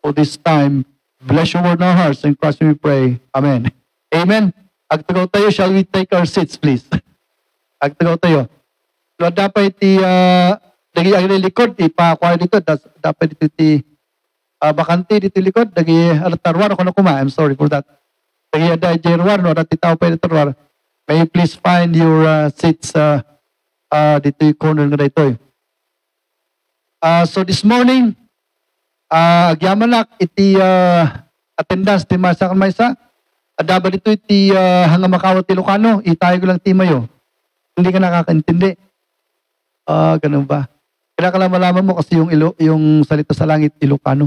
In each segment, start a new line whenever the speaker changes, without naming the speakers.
for this time. Bless your word in our hearts. In Christ we pray. Amen. Amen. Agtagaw tayo, shall we take our seats, please? Agtagaw tayo. So, dapat dagi ang likod, ipa-acquire dito. Dapat dito bakante dito likod. Dagi alatarwar ako na kuma. I'm sorry for that. Dagi ada jerwar, no? Dati tao pa alatarwar. May you please find your seats dito yung corner na dito. So this morning, agyamalak iti attendance ti Masa Maysa. Adaba dito iti hanga makawat ti Ilocano. Itayo ko lang ti mayo. Hindi ka nakakaintindi. Ganun ba? Kailangan malaman mo kasi yung salita sa langit, Ilocano.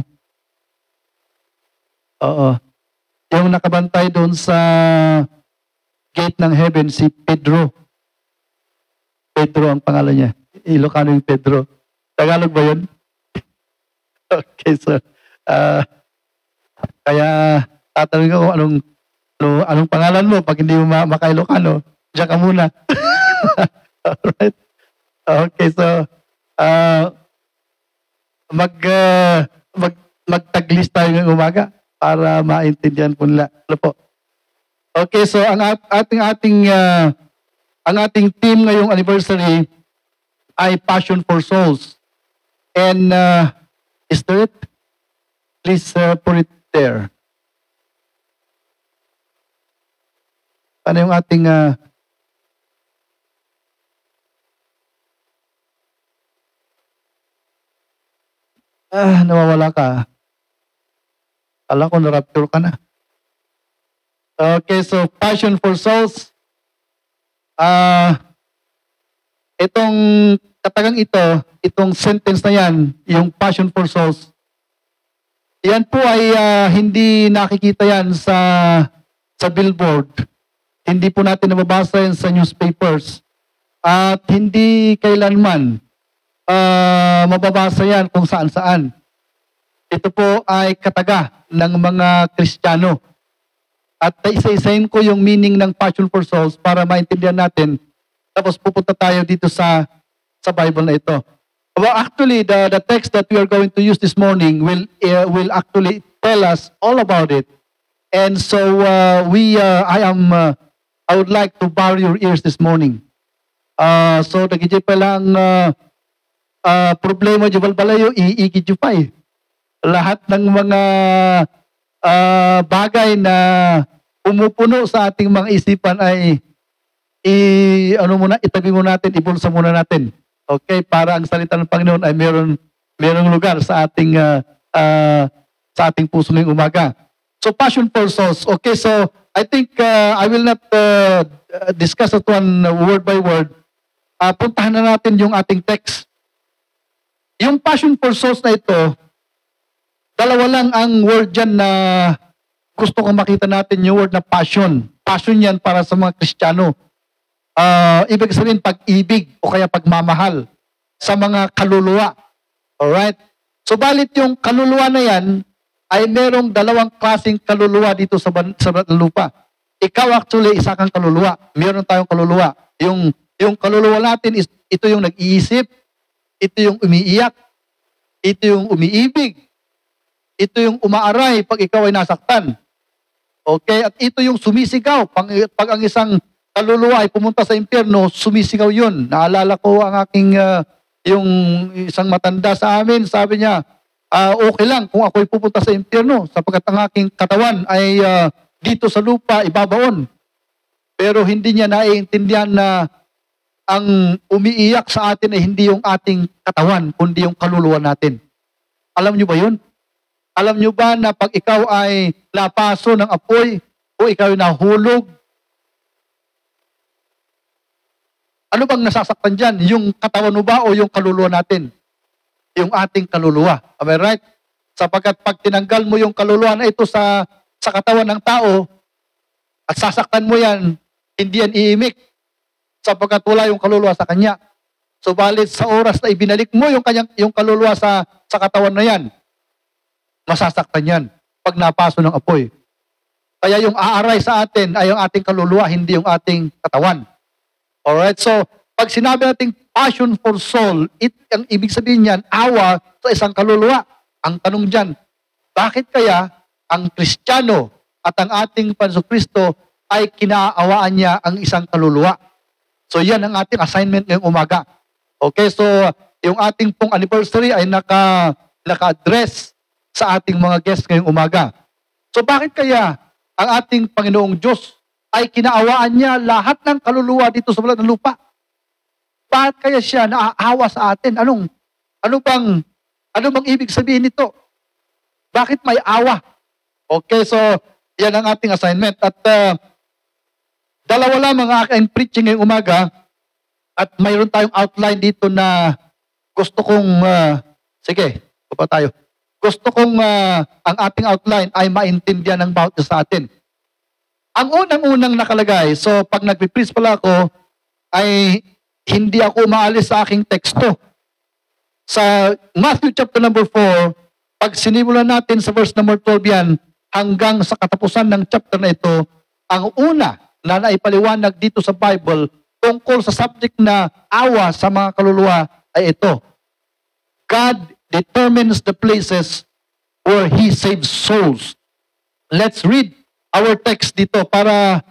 Oo. Yung nakabantay doon sa gate ng heaven, si Pedro. Pedro ang pangalan niya. Ilocano yung Pedro. Tagalog ba yun? Okay, so, kaya tatanungin ko anong pangalan mo pag hindi mo maka-Ilocano. Diyan ka muna. Alright. Okay, so, magtaglis tayo ngayong umaga para maintindihan po nila. Ano po? Okay, so ang ating theme ngayong anniversary ay Passion for Souls. And is there it? Please put it there. Ano yung ating nawawala ka. Alam ko na-rapture ka na. Okay, so Passion for Souls. Itong katagang itong sentence na yan, yung Passion for Souls, yan po ay hindi nakikita yan sa billboard. Hindi po natin nababasa yan sa newspapers. At hindi kailanman mababasa yan kung saan-saan. Ito po ay kataga ng mga Kristiyano. At isa-isahin ko yung meaning ng Passion for Souls para maintindihan natin. Tapos pupunta tayo dito sa Bible na ito. Well, actually, the text that we are going to use this morning will actually tell us all about it. And so I would like to bar your ears this morning. So nagigit pa lang problema jubal balayo iigid ju pa eh. Lahat ng mga bagay na pumupuno sa ating mga isipan ay itabi mo natin, ibulsa muna natin. Okay, para ang salita ng Panginoon ay merong lugar sa ating puso ngayong umaga. So Passion for Souls. Okay, so I think I will not discuss it one word by word. Puntahan na natin yung ating text. Yung Passion for Souls na ito, dalawa lang ang word dyan na gusto kong makita natin, yung word na passion. Passion yan para sa mga Kristiyano. Ibig sabihin pag-ibig o kaya pagmamahal sa mga kaluluwa. Alright? So balit yung kaluluwa na yan ay merong dalawang klaseng kaluluwa dito sa lupa. Ikaw actually isa kang kaluluwa. Meron tayong kaluluwa. Yung kaluluwa natin is ito yung nag-iisip, ito yung umiiyak, ito yung umiibig, ito yung umaaray pag ikaw ay nasaktan. Okay? At ito yung sumisigaw. Pag ang isang kaluluwa ay pumunta sa impyerno, sumisigaw yun. Naalala ko ang aking, yung isang matanda sa amin, sabi niya, okay lang kung ako'y pupunta sa impyerno sapagkat ang aking katawan ay dito sa lupa ibabaon. Pero hindi niya naiintindihan na ang umiiyak sa atin ay hindi yung ating katawan, kundi yung kaluluwa natin. Alam niyo ba yun? Alam niyo ba na pag ikaw ay napaso ng apoy o ikaw ay nahulog, ano bang nasasaktan dyan? Yung katawan mo ba o yung kaluluwa natin? Yung ating kaluluwa. Am I right? Sapagkat pag tinanggal mo yung kaluluwa na ito sa katawan ng tao at sasaktan mo yan, hindi yan iimik. Sapagkat wala yung kaluluwa sa kanya. Subalit sa oras na ibinalik mo yung kaluluwa sa katawan na yan, masasaktan yan pag napaso ng apoy. Kaya yung aaray sa atin ay yung ating kaluluwa, hindi yung ating katawan. Alright, so pag sinabi nating passion for soul, ang ibig sabihin niyan, awa sa isang kaluluwa. Ang tanong dyan, bakit kaya ang Kristiyano at ang ating Panginoon ay kinaawaan niya ang isang kaluluwa? So yan ang ating assignment ngayong umaga. Okay, so yung ating pong anniversary ay naka-address sa ating mga guests ngayong umaga. So bakit kaya ang ating Panginoong Diyos ay kinaawaan niya lahat ng kaluluwa dito sa balat ng lupa? Bakit kaya siya naaawa sa atin? Ano bang ibig sabihin nito? Bakit may awa? Okay, so yan ang ating assignment. At dalawa lang mga aking preaching ngayong umaga at mayroon tayong outline dito na gusto kong, sige, pa tayo. Gusto kong ang ating outline ay maintindihan ng bawat isa sa atin. Ang unang-unang nakalagay, so pag nagpipreach pala ako, ay hindi ako umaalis sa aking teksto. Sa Matthew chapter number 4, pag sinimulan natin sa verse number 12 yan, hanggang sa katapusan ng chapter na ito, ang una na naipaliwanag dito sa Bible tungkol sa subject na awa sa mga kaluluwa ay ito. God determines the places where He saves souls. Let's read our text dito para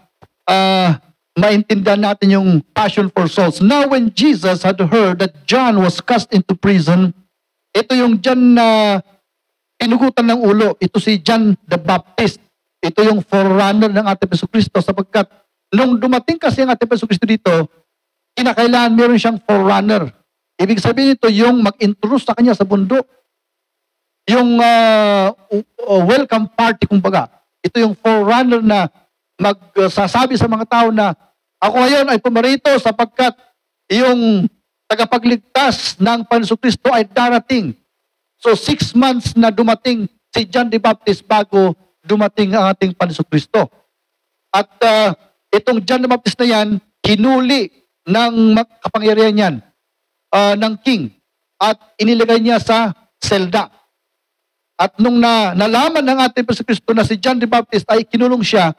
maintindihan natin yung passion for souls. Now when Jesus had heard that John was cast into prison, ito yung John na pinugutan ng ulo. Ito si John the Baptist. Ito yung forerunner ng ating Jesucristo sapagkat nung dumating kasi ang ating Jesucristo dito, kinakailangan meron siyang forerunner. Ibig sabihin ito yung mag-introduce sa kanya sa bundok. Yung welcome party kumbaga. Ito yung forerunner na magsasabi sa mga tao na ako ngayon ay pumarito sapagkat yung tagapagligtas ng Panginoon Kristo ay darating. So 6 months na dumating si John the Baptist bago dumating ang ating Panginoon Kristo. At itong John the Baptist na yan, hinuli ng kapangyarihan yan, ng king, at inilagay niya sa selda. At nung nalaman ng ating Panginoon Kristo na si John the Baptist ay kinulong siya,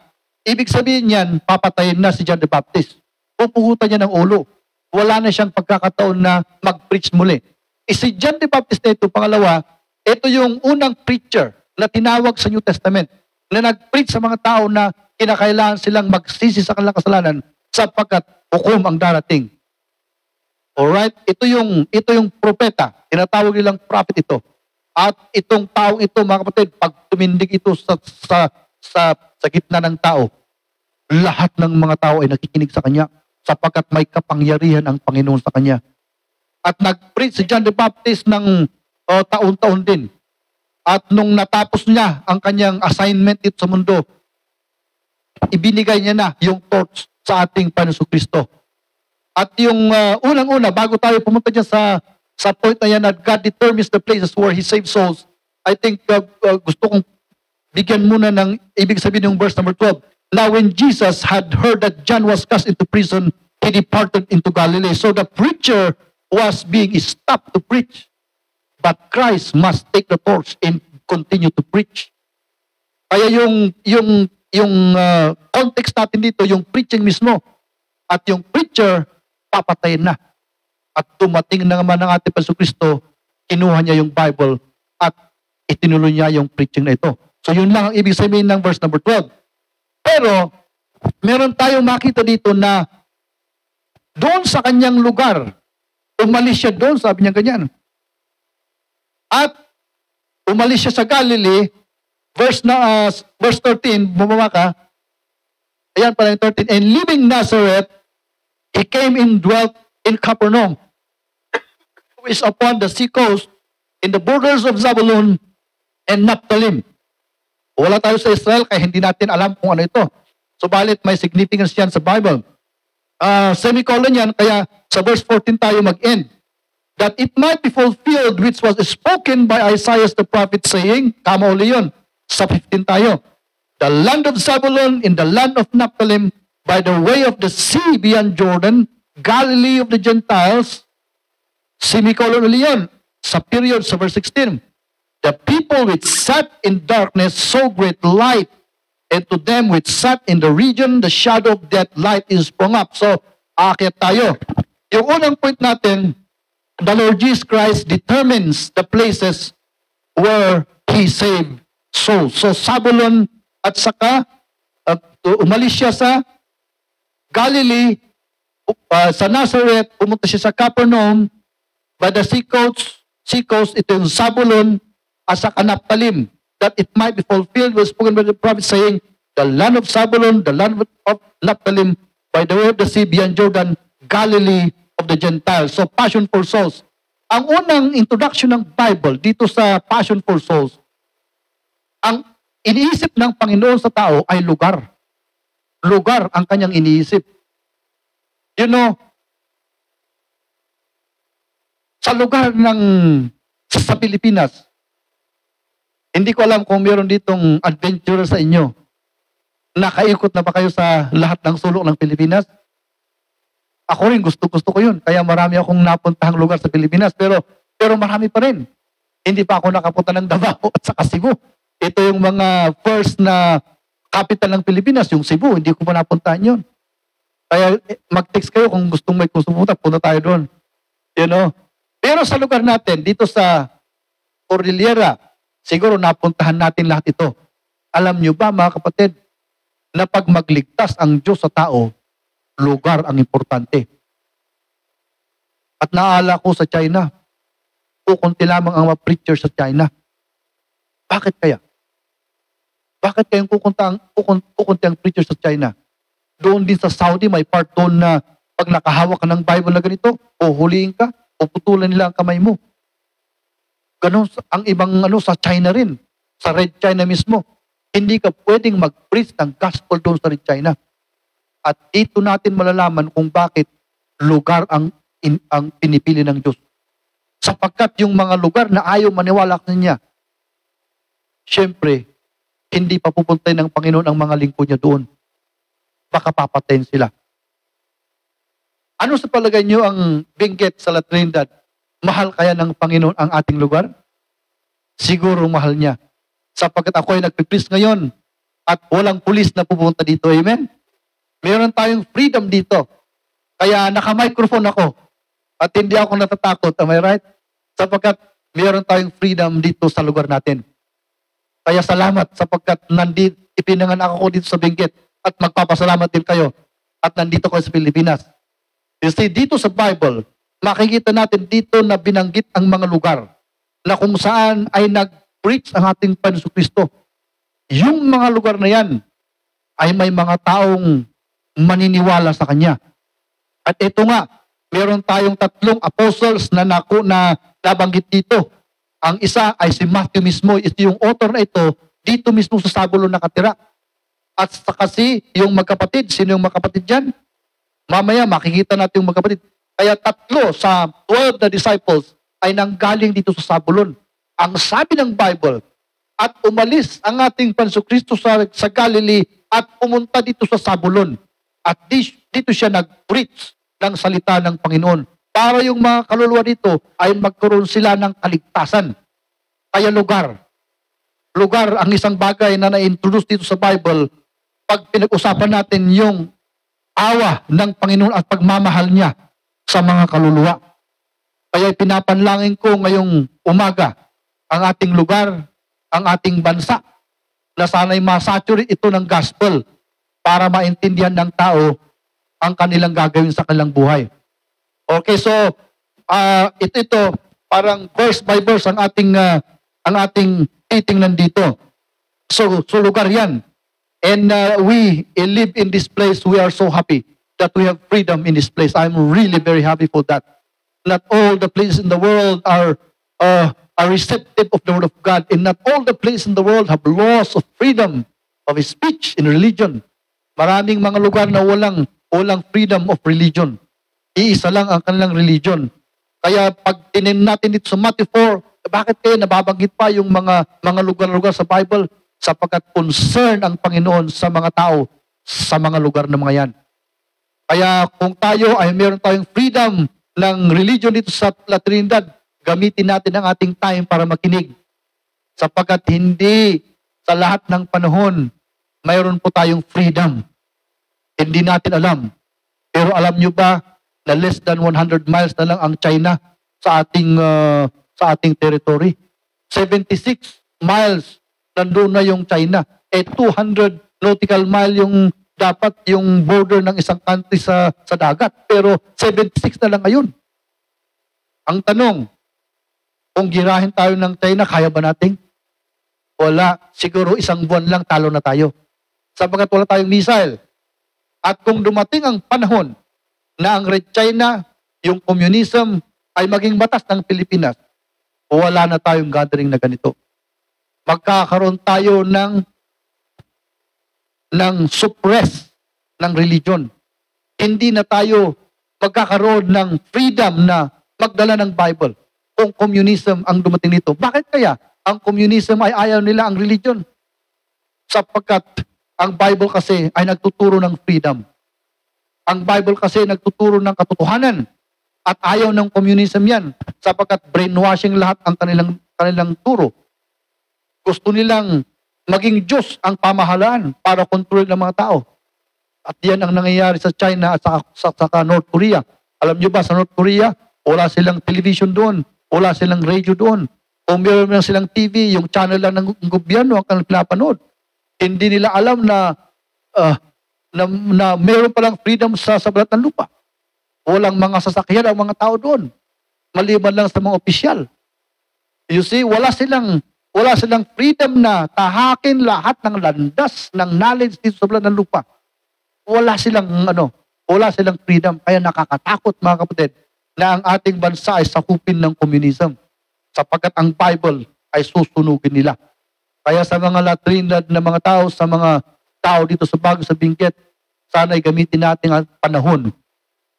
ibig sabihin niyan, papatayin na si John the Baptist. Pupugutan niya ng ulo. Wala na siyang pagkakataon na mag-preach muli. Si John the Baptist na ito, pangalawa, ito yung unang preacher na tinawag sa New Testament na nag-preach sa mga tao na kinakailangan silang magsisi sa kanilang kasalanan sapagkat hukom ang darating. Alright? Ito yung propeta. Tinatawag nilang prophet ito. At itong taong ito, mga kapatid, pag tumindig ito sa gitna ng tao, lahat ng mga tao ay nakikinig sa kanya sapagkat may kapangyarihan ang Panginoon sa kanya. At nag-preach si John the Baptist ng taon-taon din. At nung natapos niya ang kanyang assignment dito sa mundo, ibinigay niya na yung torch sa ating Panginoon Kristo. At yung unang-una, bago tayo pumunta dyan sa point na yan na God determines the places where He saves souls, I think gusto kong bigyan muna ng ibig sabihin yung verse number 12. Now when Jesus had heard that John was cast into prison, He departed into Galilee. So the preacher was being stopped to preach. But Christ must take the torch and continue to preach. Kaya yung context natin dito, yung preaching mismo. At yung preacher, papatayin na. At dumating na naman ng ating Panginoon Kristo, kinuha niya yung Bible at itinuloy niya yung preaching na ito. So yun lang ang ibig sabihin ng verse number 12. Pero, meron tayong makita dito na doon sa kanyang lugar, umalis siya doon, sabi niya ganyan. At umalis siya sa Galilee, verse 13, bumaba ka. Ayan pala yung 13. And leaving Nazareth, He came and dwelt in Capernaum, which is upon the sea coast, in the borders of Zabulon and Naphtali. Wala tayo sa Israel kaya hindi natin alam kung ano ito. Subalit may significance yan sa Bible. Semicolon yan, kaya sa verse 14 tayo mag-end. That it might be fulfilled which was spoken by Isaiah the prophet saying, tama uli yun, sa 15 tayo. The land of Zabulon in the land of Naphtali, by the way of the sea beyond Jordan, Galilee of the Gentiles, semicolon uli yun, sa period sa verse 16. The people which sat in darkness saw great light, and to them which sat in the region, the shadow of death, light is sprung up. So, aakyat tayo. Yung unang point natin, the Lord Jesus Christ determines the places where He saved souls. So Zabulon at saka umalis siya sa Galilee, sa Nazareth, pumunta siya sa Capernaum, by the seacoast, ito yung Zabulon at saka Naphtali, that it might be fulfilled was spoken by the prophet saying, the land of Zabulon, the land of Naphtali, by the way of the sea beyond Jordan, Galilee of the Gentiles. So passion for souls. Ang unang introduction ng Bible dito sa passion for souls, ang iniisip ng Panginoon sa tao ay lugar. Lugar ang kanyang iniisip. You know, sa lugar ng sa Pilipinas, hindi ko alam kung meron ditong adventure sa inyo. Nakaikot na ba kayo sa lahat ng sulok ng Pilipinas? Ako rin, gusto ko yun. Kaya marami akong napuntahang lugar sa Pilipinas. Pero marami pa rin. Hindi pa ako nakapunta ng Davao at saka Cebu. Ito yung mga first na capital ng Pilipinas, yung Cebu. Hindi ko pa napuntahan yun. Kaya mag-text kayo kung gustong may pumunta, punta tayo doon. You know? Pero sa lugar natin, dito sa Cordillera, siguro napuntahan natin lahat ito. Alam nyo ba, mga kapatid, na pag magligtas ang Diyos sa tao, lugar ang importante. At naala ko sa China, kukunti lamang ang mga preacher sa China. Bakit kaya? Bakit kayong kukunti ang preacher sa China? Doon din sa Saudi, may part doon na pag nakahawak ka ng Bible na ganito, huhulihin ka, puputulan nila ang kamay mo. Ganon ang ibang sa China rin, sa Red China mismo. Hindi ka pwedeng mag-preach ng gospel doon sa Red China. At dito natin malalaman kung bakit lugar ang pinipili ng Diyos. Sapagkat yung mga lugar na ayaw maniwala sa niya, syempre, hindi pa pupunta ng Panginoon ang mga lingkod niya doon. Baka papatayin sila. Ano sa palagay niyo ang Benguet sa La Trinidad? Mahal kaya ng Panginoon ang ating lugar? Siguro mahal niya. Sapagkat ako ay nagpipreach ngayon at walang pulis na pupunta dito. Amen? Meron tayong freedom dito. Kaya naka-microphone ako at hindi ako natatakot. Am I right? Sapagkat meron tayong freedom dito sa lugar natin. Kaya salamat sapagkat ipinanganak ako dito sa Benguet at magpapasalamat din kayo at nandito kayo sa Pilipinas. You see, dito sa Bible, makikita natin dito na binanggit ang mga lugar na kung saan ay nag-preach ang ating Panginoon Kristo. Yung mga lugar na yan ay may mga taong maniniwala sa Kanya. At ito nga, meron tayong 3 apostles na nabanggit dito. Ang isa ay si Matthew mismo. Ito yung author na ito, dito mismo sa Zabulon nakatira. At kasi yung magkapatid, sino yung magkapatid dyan? Mamaya makikita natin yung magkapatid. Kaya 3 sa 12 na disciples ay nanggaling dito sa Zabulon. Ang sabi ng Bible, at umalis ang ating Panginoon Kristo sa Galilee at pumunta dito sa Zabulon. At dito siya nag-preach ng salita ng Panginoon. Para yung mga kaluluwa dito ay magkaroon sila ng kaligtasan. Kaya lugar. Lugar ang isang bagay na na-introduce dito sa Bible pag pinag-usapan natin yung awa ng Panginoon at pagmamahal niya sa mga kaluluwa. Kaya pinapanlangin ko ngayong umaga ang ating lugar, ang ating bansa, na sana'y masaturate ito ng gospel para maintindihan ng tao ang kanilang gagawin sa kanilang buhay. Okay, so ito parang verse by verse ang ating titingnan dito. So lugar yan. And we live in this place, we are so happy that we have freedom in this place. I'm really very happy for that. Not all the places in the world are receptive of the word of God, and not all the places in the world have laws of freedom of speech and religion. Maraming mga lugar na walang freedom of religion. Iisa lang ang kanilang religion. Kaya pag tinin natin dito sa Matthew 4, bakit kaya nababanggit pa yung mga lugar-lugar sa Bible? Sapagkat concern ang Panginoon sa mga tao sa mga lugar na mga yan. Kaya kung tayo ay meron tayong freedom ng religion dito sa La Trinidad, gamitin natin ang ating time para makinig. Sapagkat hindi sa lahat ng panahon, mayroon po tayong freedom. Hindi natin alam. Pero alam nyo ba na less than 100 miles na lang ang China sa ating territory? 76 miles nandoon na yung China. 200 nautical mile yung dapat yung border ng isang country sa dagat. Pero 76 na lang ngayon. Ang tanong, kung girahin tayo ng China, kaya ba natin? Wala. Siguro isang buwan lang talo na tayo. Sapagat wala tayong missile. At kung dumating ang panahon na ang Red China, yung communism, ay maging batas ng Pilipinas, wala na tayong gathering na ganito. Magkakaroon tayo ng suppress ng religion. Hindi na tayo magkakaroon ng freedom na magdala ng Bible kung communism ang dumating nito. Bakit kaya ang communism ay ayaw nila ang religion? Sapagkat ang Bible kasi ay nagtuturo ng freedom. Ang Bible kasi nagtuturo ng katotohanan. At ayaw ng communism yan sapagkat brainwashing lahat ang kanilang turo. Gusto nilang maging Diyos ang pamahalaan para kontrol ng mga tao. At yan ang nangyayari sa China at sa North Korea. Alam niyo ba sa North Korea, wala silang television doon, wala silang radio doon. Kung meron lang silang TV, yung channel lang ng gobyerno ang kanilang pinapanood. Hindi nila alam na meron palang freedom sa balat ng lupa. Walang mga sasakyan ang mga tao doon. Maliban lang sa mga opisyal. You see, wala silang freedom na tahakin lahat ng landas ng knowledge dito sa balat ng lupa. Wala silang freedom. Kaya nakakatakot mga kapatid na ang ating bansa ay sakupin ng communism. Sapagkat ang Bible ay susunugin nila. Kaya sa mga latrinad na mga tao, sa mga tao dito sa Bago sa Benguet, sana'y gamitin natin ang panahon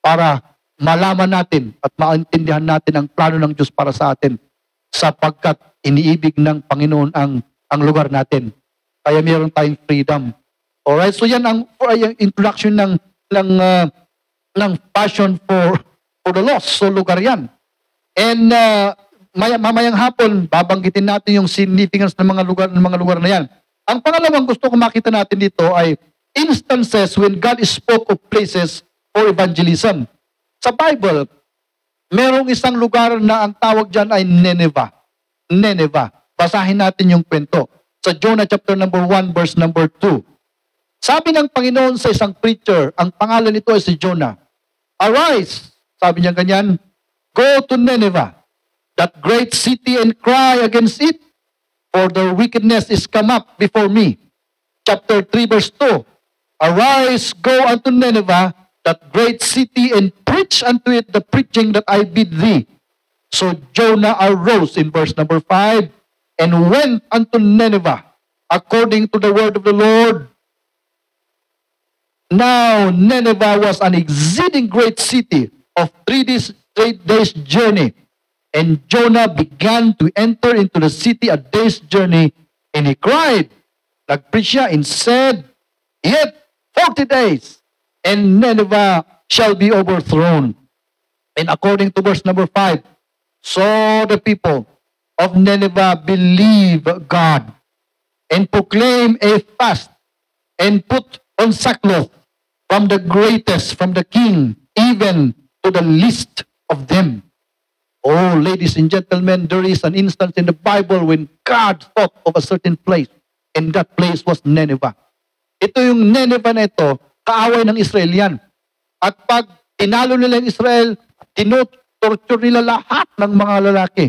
para malaman natin at maintindihan natin ang plano ng Diyos para sa atin sapagkat iniibig ng Panginoon ang lugar natin. Kaya mayroon tayong freedom. Alright, so yan ang introduction ng passion for the lost. So lugar yan. And mamayang hapon, babanggitin natin yung significance ng mga lugar na yan. Ang pangalawang gusto ko makita natin dito ay instances when God spoke of places for evangelism. Sa Bible, merong isang lugar na ang tawag dyan ay Nineveh. Nineveh. Basahin natin yung kwento. Sa Jonah chapter number 1, verse number 2. Sabi ng Panginoon sa isang preacher, ang pangalan nito ay si Jonah. Arise, sabi niya ganyan, go to Nineveh, that great city, and cry against it, for their wickedness is come up before me. Chapter 3, verse 2. Arise, go unto Nineveh, that great city, and preach unto it the preaching that I bid thee. So Jonah arose in verse number 5, and went unto Nineveh, according to the word of the Lord. Now Nineveh was an exceeding great city of 3 days journey. And Jonah began to enter into the city a day's journey, and he cried, nagpreach siya, and said, yet 40 days, and Nineveh shall be overthrown. And according to verse number 5, so the people of Nineveh believe God, and proclaim a fast, and put on sackcloth, from the greatest, from the king, even to the least of them. Oh, ladies and gentlemen, there is an instance in the Bible when God thought of a certain place, and that place was Nineveh. Ito yung Nineveh na ito, kaaway ng Israel yan. At pag tinalo nila yung Israel, tinutorture nila lahat ng mga lalaki.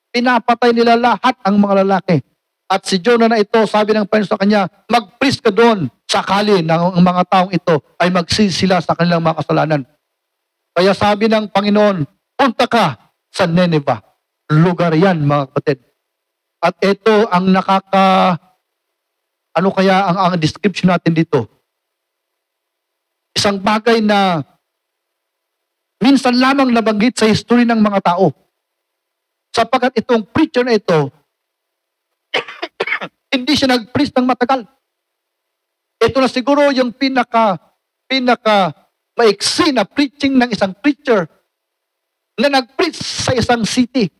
Pinapatay nila lahat ang mga lalaki. At si Jonah na ito, sabi ng Panginoon sa kanya, mag-preach ka doon, sakali na ang mga taong ito ay magsisila sa kanilang mga kasalanan. Kaya sabi ng Panginoon, punta ka sa Nineveh. Lugar yan, mga kapatid. At ito ang ano kaya ang description natin dito? Isang bagay na minsan lamang nabanggit sa history ng mga tao. Sapagkat itong preacher na ito, hindi siya nag-preach ng matagal. Ito na siguro yung pinaka maiksi na preaching ng isang preacher na nag-preach sa isang city.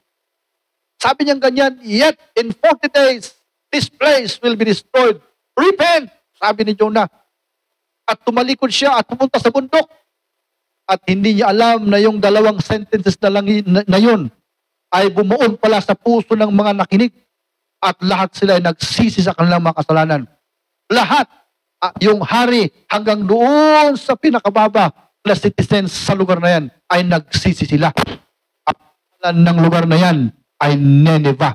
Sabi niya ganyan, yet in 40 days, this place will be destroyed. Repent, sabi ni Jonah. At tumalikod siya at pumunta sa bundok. At hindi niya alam na yung dalawang sentences na lang na yun ay bumuon pala sa puso ng mga nakinig. at lahat sila ay nagsisi sa kanilang mga kasalanan. Lahat, yung hari hanggang doon sa pinakababa na citizens sa lugar na yan ay nagsisi sila. At pangalan ng lugar na yan ay Nineveh.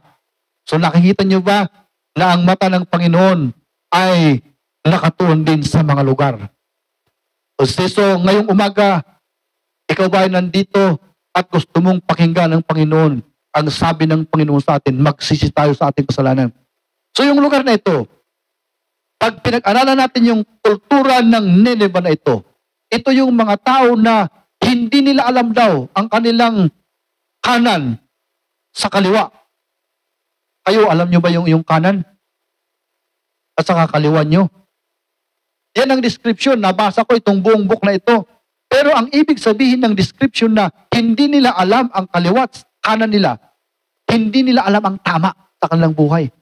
So nakikita niyo ba na ang mata ng Panginoon ay nakatuon din sa mga lugar? So ngayong umaga, ikaw ba ay nandito at gusto mong pakinggan ng Panginoon? Ang sabi ng Panginoon sa atin, magsisi tayo sa ating kasalanan. So yung lugar na ito, pag pinag-aralan natin yung kultura ng Nineveh na ito yung mga tao na hindi nila alam daw ang kanilang kanan sa kaliwa. Kayo, alam nyo ba yung kanan? At saka kaliwa nyo? Yan ang description. Nabasa ko itong buong book na ito. Pero ang ibig sabihin ng description na hindi nila alam ang kaliwat kanan nila, hindi nila alam ang tama sa kanilang buhay.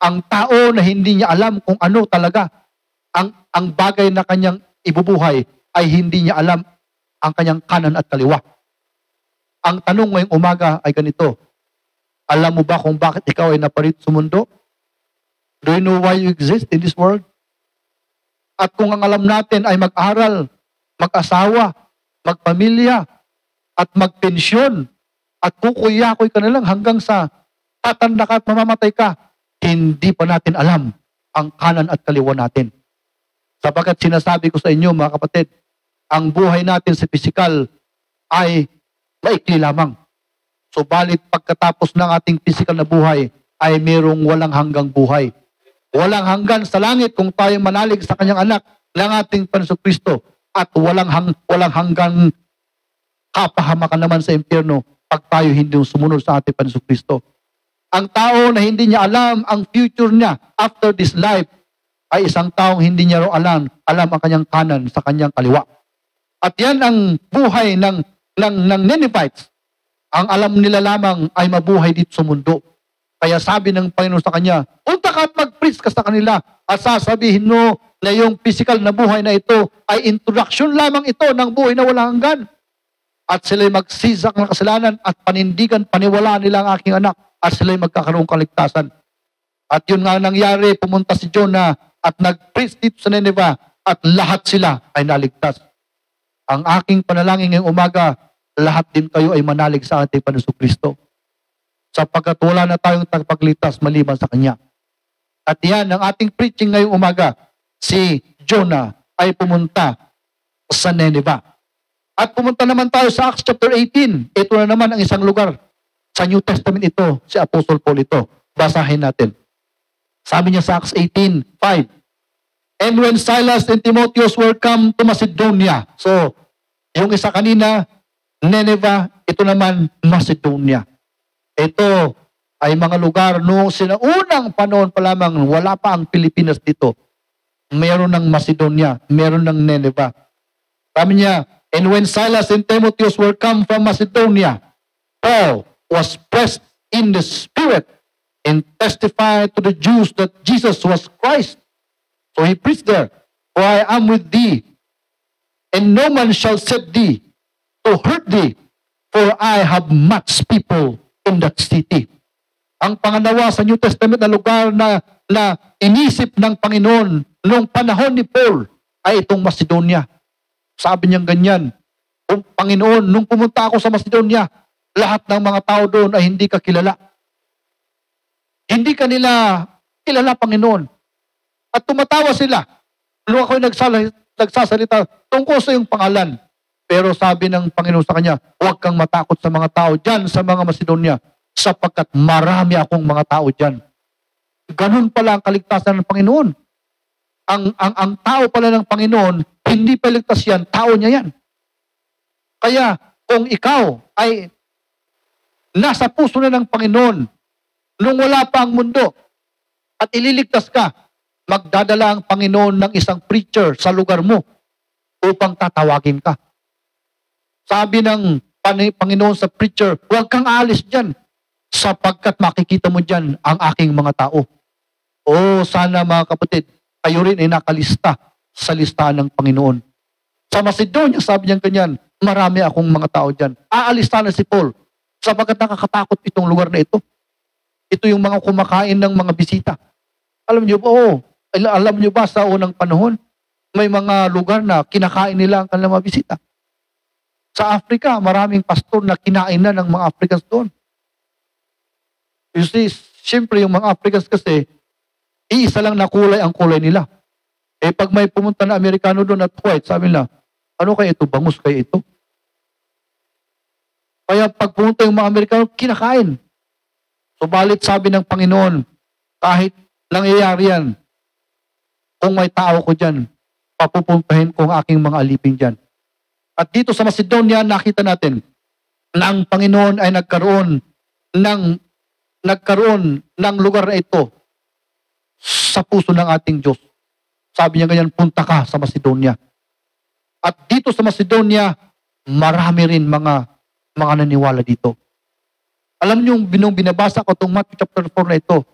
Ang tao na hindi niya alam kung ano talaga ang bagay na kanyang ibubuhay ay hindi niya alam ang kanyang kanan at kaliwa. Ang tanong ngayong umaga ay ganito, alam mo ba kung bakit ikaw ay naparito sa mundo? Do you know why you exist in this world? At kung ang alam natin ay mag-aral, mag-asawa, magpamilya, at magpensyon, at kukuyakoy ka na lang hanggang sa tatanda ka at mamamatay ka, hindi pa natin alam ang kanan at kaliwa natin. Sapagkat sinasabi ko sa inyo mga kapatid, ang buhay natin sa pisikal ay maikli lamang. Subalit pagkatapos ng ating pisikal na buhay ay mayroong walang hanggang buhay. Walang hanggan sa langit kung tayo manalig sa kanyang anak ng ating Panginoong Kristo at walang hanggang kapahamakan naman sa impyerno pag tayo hindi sumunod sa ating Panginoong Kristo. Ang tao na hindi niya alam ang future niya after this life ay isang taong hindi niya alam ang kanyang kanan sa kanyang kaliwa. At yan ang buhay ng Ninevites. Ang alam nila lamang ay mabuhay dito sa mundo. Kaya sabi ng Panginoon sa kanya, punta ka at mag-preach ka sa kanila at sasabihin mo na yung physical na buhay na ito ay introduction lamang ito ng buhay na walang hanggan. At sila'y magsisak ng kasalanan at panindigan, paniwalaan nila ang aking anak at sila'y magkakaroon kaligtasan. At yun nga nangyari, pumunta si Jonah at nag-preach dito sa Nineveh at lahat sila ay naligtas. Ang aking panalangin ngayong umaga, lahat din kayo ay manalig sa ating Panginoong Kristo. Sapagkat wala na tayong tagapagligtas maliban sa Kanya. At yan, ang ating preaching ngayong umaga, si Jonah ay pumunta sa Nineveh. At pumunta naman tayo sa Acts chapter 18. Ito na naman ang isang lugar. Sa New Testament ito, si Apostle Paul ito. Basahin natin. Sabi niya sa Acts 18:5. And when Silas and Timotheus were come to Macedonia. So, yung isa kanina, Nineveh, ito naman Macedonia. Ito ay mga lugar noong sinaunang panahon pa lamang, wala pa ang Pilipinas dito. Meron ng Macedonia, meron ng Nineveh. Sabi niya, and when Silas and Timotheus were come from Macedonia, Paul was pressed in the Spirit and testified to the Jews that Jesus was Christ. So he preached there, for I am with thee, and no man shall set thee to hurt thee, for I have much people in that city. Ang pangalawa sa New Testament na lugar na inisip ng Panginoon noong panahon ni Paul ay itong Macedonia. Sabi niya ganyan, Panginoon, nung pumunta ako sa Macedonia, lahat ng mga tao doon ay hindi ka kilala. Hindi ka nila kilala, Panginoon. At tumatawa sila. Nung ako'y nagsasalita tungkol sa iyong pangalan. Pero sabi ng Panginoon sa kanya, huwag kang matakot sa mga tao dyan, sa mga Macedonia, sapagkat marami akong mga tao dyan. Ganun pala ang kaligtasan ng Panginoon. Ang tao pala ng Panginoon, hindi pa ligtas yan, tao niya yan. Kaya kung ikaw ay nasa puso na ng Panginoon, nung wala pa ang mundo, at ililigtas ka, magdadala ang Panginoon ng isang preacher sa lugar mo upang tatawagin ka. Sabi ng Panginoon sa preacher, huwag kang aalis dyan sapagkat makikita mo dyan ang aking mga tao. O sana mga kapatid, kayo rin ay nakalista sa listahan ng Panginoon. Sa Macedonia, sabi niya ganyan, marami akong mga tao dyan. Aalis na si Paul sapagkat nakakatakot itong lugar na ito. Ito yung mga kumakain ng mga bisita. Alam niyo ba, alam niyo ba sa unang panahon, may mga lugar na kinakain nila ang kanilang mga bisita. Sa Africa, maraming pastor na kinain na ng mga Africans doon. You see, siyempre yung mga Africans kasi, iisa lang na kulay ang kulay nila. Pag may pumunta na Amerikano doon at white, sabi nila, ano kaya ito? Bangus kaya ito? Kaya pag pumunta yung mga Amerikano, kinakain. Subalit sabi ng Panginoon, kahit nangyayari yan, kung may tao ko dyan, papupuntahin ko ang aking mga alipin dyan. At dito sa Macedonia, nakita natin na ang Panginoon ay nagkaroon ng lugar na ito sa puso ng ating Diyos. Sabi niya ganyan, punta ka sa Macedonia. At dito sa Macedonia, marami rin mga naniwala dito. Alam niyo, binabasa ko itong Matthew chapter 4 na ito,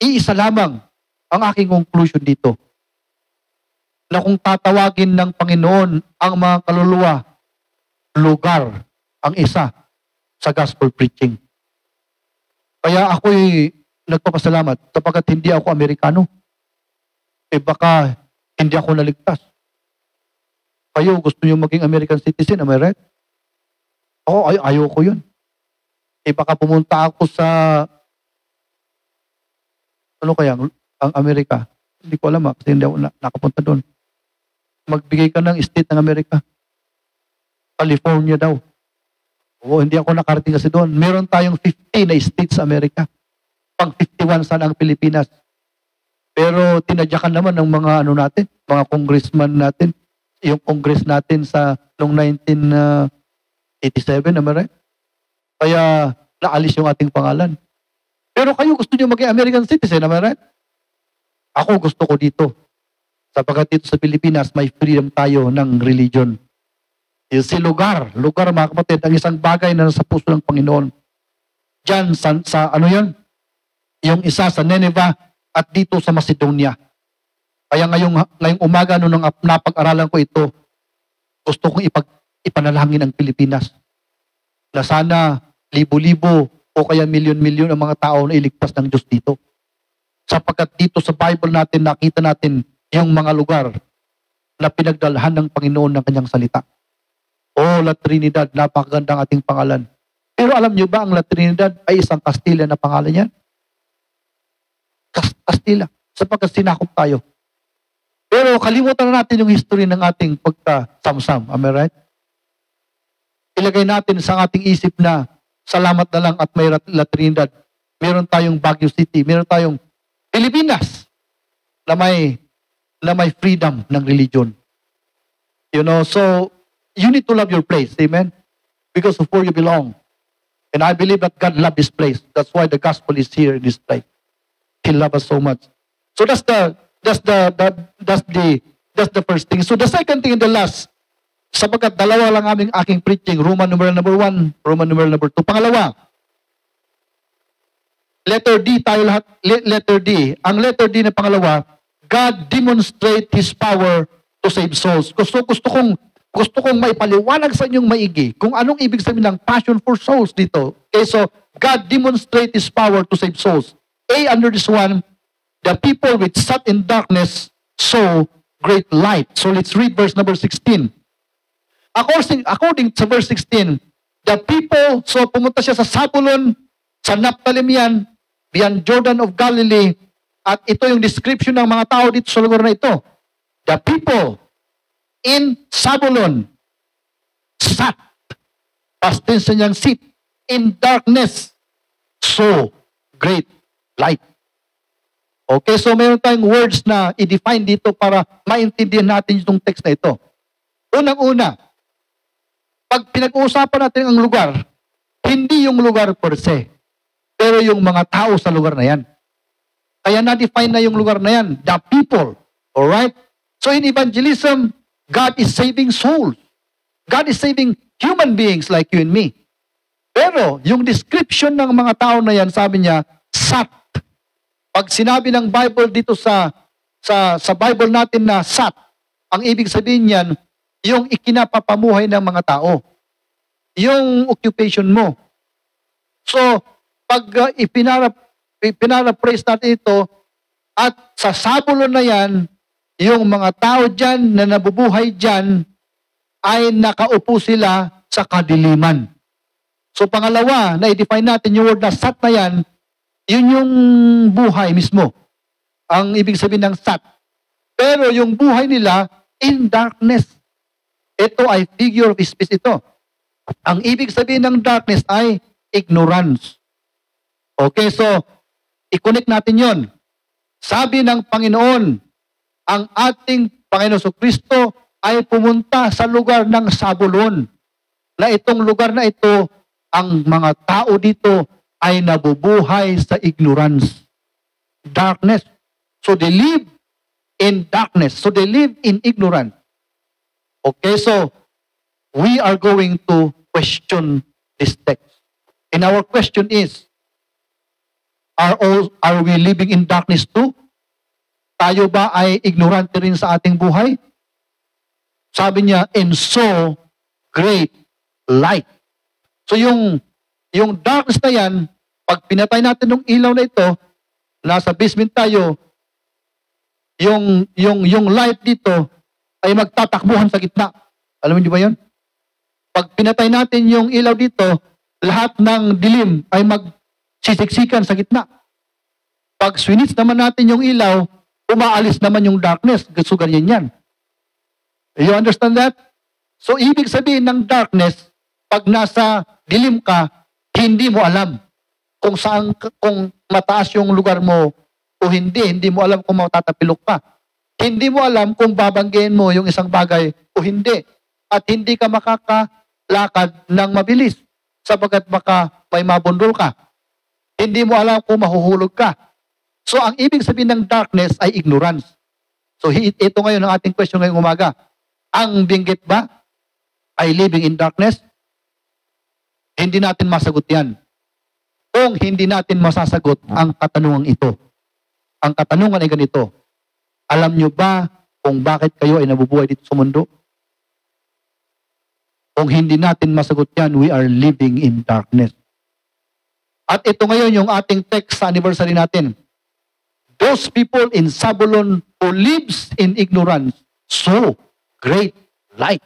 iisa lamang ang aking conclusion dito. Na kung tatawagin ng Panginoon ang mga kaluluwa, lugar ang isa sa gospel preaching. Kaya ako'y nagpapasalamat sapagkat hindi ako Amerikano. Baka hindi ako naligtas. Kayo, gusto niyo maging American citizen, am I right? Ako, ayoko yun. Baka pumunta ako sa ano kaya, ang Amerika. Hindi ko alam kasi hindi ako nakapunta doon. Magbigay ka ng state ng Amerika. California daw. Hindi ako nakarating kasi doon. Meron tayong 50 na states sa Amerika. Pang 51 sana ang Pilipinas. Pero tinadyakan naman ng mga natin, mga congressman natin. Yung congress natin sa noong 1987, am I right? Kaya naalis yung ating pangalan. Pero kayo gusto niyo maging American citizen, am I right? Ako gusto ko dito. Sapagkat dito sa Pilipinas, may freedom tayo ng religion. Yung si lugar mga kapatid, ang isang bagay na nasa puso ng Panginoon. Diyan sa ano yun? Yung isa sa Nineveh at dito sa Macedonia. Kaya ngayong umaga nung napag-aralan ko ito, gusto kong ipanalangin ang Pilipinas. Na sana libo-libo o kaya milyon-milyon ang mga tao na iligtas ng Diyos dito. Sapagkat dito sa Bible natin, nakita natin yung mga lugar na pinagdalhan ng Panginoon ng kanyang salita. La Trinidad, napakagandang ating pangalan. Pero alam niyo ba, ang La Trinidad ay isang Kastila na pangalan yan? Kastila. Sapagkat sinakop tayo. Pero kalimutan na natin yung history ng ating pagka-samsam. Am I right? Ilagay natin sa ating isip na salamat na lang at may La Trinidad. Meron tayong Baguio City. Meron tayong Pilipinas na may freedom ng religion. You know, so you need to love your place. Amen? Because of where you belong. And I believe that God loves this place. That's why the gospel is here in this place. He loves us so much. So that's the first thing. So the second thing and the last, sapagkat dalawa lang aking preaching, Roman numeral number 1, Roman numeral number 2. Pangalawa, letter D tayo lahat, letter D. Ang letter D na pangalawa, God demonstrate His power to save souls. Gusto kong maipaliwanag sa inyong maigi kung anong ibig sabihin ng passion for souls dito. Okay, so God demonstrate His power to save souls. Under this one, the people which sat in darkness saw great light. So let's read verse number 16. According to verse 16, the people, so pumunta siya sa Zabulon, sa Naphtali yan, beyond Jordan of Galilee, at ito yung description ng mga tao dito sa lugar na ito. The people in Zabulon sat, past tense niyang sit, in darkness, so great light. Okay, so mayroon tayong words na i-define dito para maintindihan natin itong text na ito. Unang-una, pag pinag-uusapan natin ang lugar, hindi yung lugar per se, pero yung mga tao sa lugar na yan. Kaya na-define na yung lugar na yan, the people. Alright? So in evangelism, God is saving souls. God is saving human beings like you and me. Pero yung description ng mga tao na yan, sabi niya, sat. Pag sinabi ng Bible dito sa Bible natin na sat, ang ibig sabihin niyan, yung ikinapapamuhay ng mga tao. Yung occupation mo. So, pag pinarapraise natin ito, at sa sabulon na yan, yung mga tao dyan na nabubuhay dyan, ay nakaupo sila sa kadiliman. So pangalawa, na-define natin yung word na sat na yan, yun yung buhay mismo. Ang ibig sabihin ng sat. Pero yung buhay nila, in darkness. Ito ay figure of speech ito. Ang ibig sabihin ng darkness ay ignorance. Okay, so, i-connect natin yon. Sabi ng Panginoon, ang ating Panginoon Kristo ay pumunta sa lugar ng Sabulon. Na itong lugar na ito, ang mga tao dito ay nabubuhay sa ignorance. Darkness. So they live in darkness. So they live in ignorance. Okay, so we are going to question this text. And our question is, are we living in darkness too? Tayo ba ay ignorante rin sa ating buhay? Sabi niya, and so great light. So yung darkness na yan, pag pinatay natin ng ilaw na ito, nasa basement tayo, yung light dito ay magtatakbuhan sa gitna. Alam niyo ba yun? Pag pinatay natin yung ilaw dito, lahat ng dilim ay magsisiksikan sa gitna. Pag swinits naman natin yung ilaw, umaalis naman yung darkness. So ganyan yan. You understand that? So ibig sabihin ng darkness, pag nasa dilim ka, hindi mo alam kung saan, kung mataas yung lugar mo o hindi mo alam kung matatapilok ka. Hindi mo alam kung babanggihin mo yung isang bagay o hindi. At hindi ka makakalakad ng mabilis sapagkat baka may mabundol ka. Hindi mo alam kung mahuhulog ka. So ang ibig sabihin ng darkness ay ignorance. So ito ngayon ang ating question ngayong umaga. Ang binggit ba ay living in darkness? Hindi natin masagot yan. Kung hindi natin masasagot ang katanungan ito. Ang katanungan ay ganito. Alam nyo ba kung bakit kayo ay nabubuhay dito sa mundo? Kung hindi natin masagot yan, we are living in darkness. At ito ngayon yung ating text sa anniversary natin. Those people in Zabulon who lives in ignorance, so great light.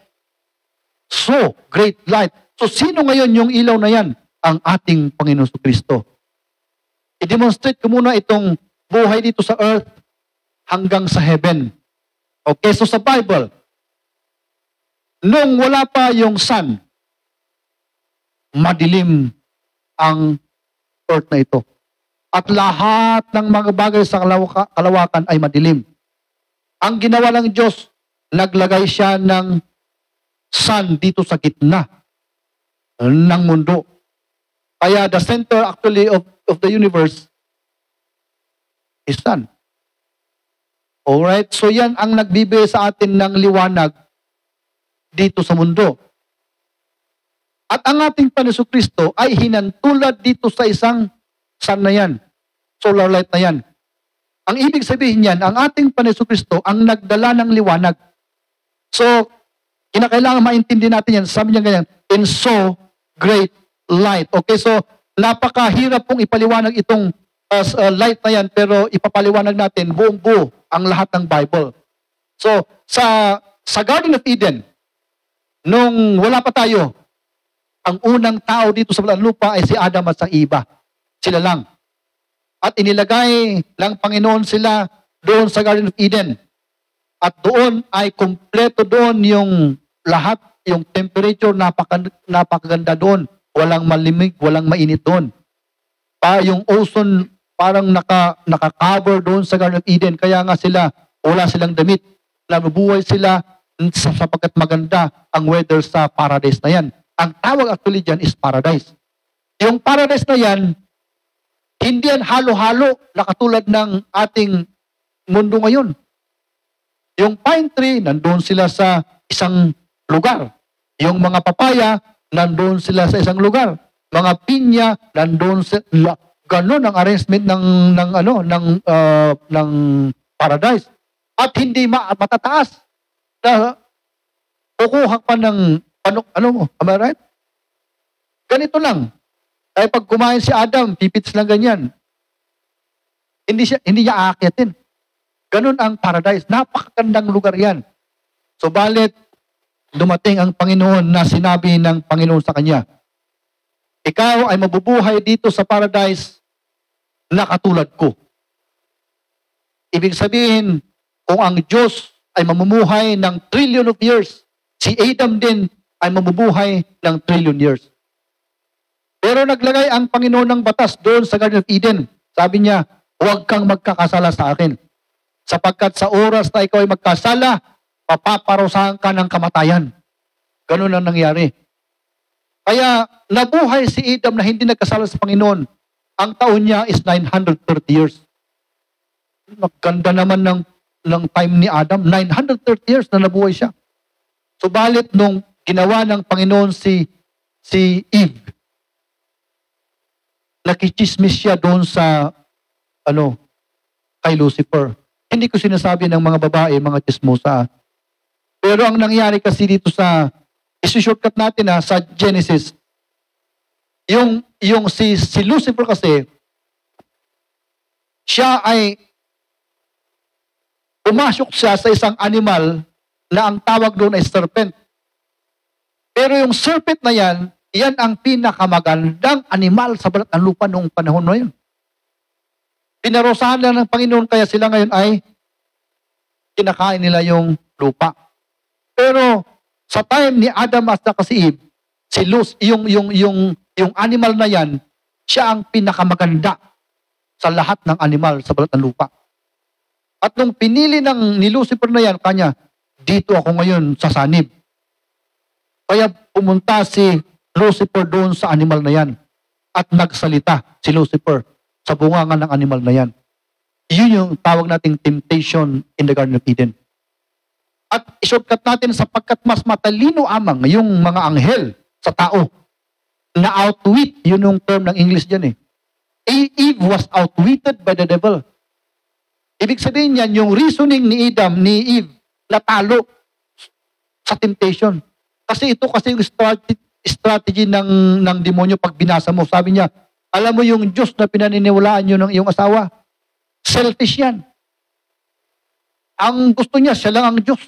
So great light. So sino ngayon yung ilaw na yan? Ang ating Panginoon Kristo. I-demonstrate ko muna itong buhay dito sa earth hanggang sa heaven. Okay, so sa Bible, nung wala pa yung sun, madilim ang earth na ito. At lahat ng mga bagay sa kalawakan ay madilim. Ang ginawa ng Diyos, naglagay siya ng sun dito sa gitna ng mundo. Kaya the center actually of the universe is sun. Alright? So yan ang nagbibigay sa atin ng liwanag dito sa mundo. At ang ating Panginoon Kristo ay hinantulad dito sa isang sun na yan. Solar light na yan. Ang ibig sabihin yan, ang ating Panginoon Kristo ang nagdala ng liwanag. So, kinakailangan maintindi natin yan. Sabi niya ganyan, in so great light. Okay, so napakahirap pong ipaliwanag itong light na yan, pero ipapaliwanag natin buong buo ang lahat ng Bible. So, sa Garden of Eden, nung wala pa tayo, ang unang tao dito sa lupa ay si Adam at sa Eva. Sila lang. At inilagay ng Panginoon sila doon sa Garden of Eden. At doon ay kumpleto doon yung lahat, yung temperature, napakaganda doon. Walang malimig, walang mainit doon. Yung ozone parang naka-cover doon sa Garden of Eden. Kaya nga wala silang damit. Nabubuhay sila sapagkat maganda ang weather sa paradise na yan. Ang tawag actually dyan is paradise. Yung paradise na yan, hindi yan halo-halo na katulad ng ating mundo ngayon. Yung pine tree, nandoon sila sa isang lugar. Yung mga papaya, nandoon sila sa isang lugar. Mga pinya, nandoon sila. Ganon ang arrangement ng paradise. At hindi matataas. Na kukuha pa ng am I right? Ganito lang. Ay pag kumain si Adam, pipits lang ganyan. Hindi niya aakyatin. Ganun ang paradise. Napakagandang lugar yan. Subalit, dumating ang Panginoon na sinabi ng Panginoon sa kanya, ikaw ay mabubuhay dito sa paradise na katulad ko. Ibig sabihin, kung ang Diyos ay mamumuhay ng trillion of years, si Adam din ay mabubuhay ng trillion years. Pero naglagay ang Panginoon ng batas doon sa Garden of Eden. Sabi niya, huwag kang magkakasala sa akin. Sapagkat sa oras na ikaw ay magkasala, papaparusahan ka ng kamatayan. Ganun ang nangyari. Kaya nabuhay si Adam na hindi nagkasala sa Panginoon. Ang taon niya is 930 years. Maganda naman ng time ni Adam. 930 years na nabuhay siya. Subalit nung ginawa ng Panginoon si Eve, nakichismis siya doon sa kay Lucifer. Hindi ko sinasabi ng mga babae, mga chismosa. Pero ang nangyari kasi dito isi-shortcut natin sa Genesis, yung si Lucifer kasi, siya ay pumasok siya sa isang animal na ang tawag doon ay serpent. Pero yung serpent na yan ang pinakamagandang animal sa balat ng lupa noong panahon na yun. Pinarusahan lang ng Panginoon kaya sila ngayon ay kinakain nila yung lupa. Pero sa time ni Adam at si Eve, yung animal na yan, siya ang pinakamaganda sa lahat ng animal sa balat ng lupa. At nung pinili ni Lucifer na yan, kanya, dito ako ngayon sa sanib. Kaya pumunta si Lucifer doon sa animal na yan at nagsalita si Lucifer sa bungangan ng animal na yan. Yun yung tawag nating temptation in the Garden of Eden. At ishortcut natin sapagkat mas matalino amang yung mga anghel sa tao na outwit, yun yung term ng English dyan eh. Eve was outwitted by the devil. Ibig sabihin yan, yung reasoning ni Adam, ni Eve, natalo sa temptation. Kasi ito kasi yung strategy ng demonyo pag binasa mo. Sabi niya, alam mo yung Diyos na pinaniniwalaan nyo ng iyong asawa, selfish yan. Ang gusto niya, siya lang ang Diyos.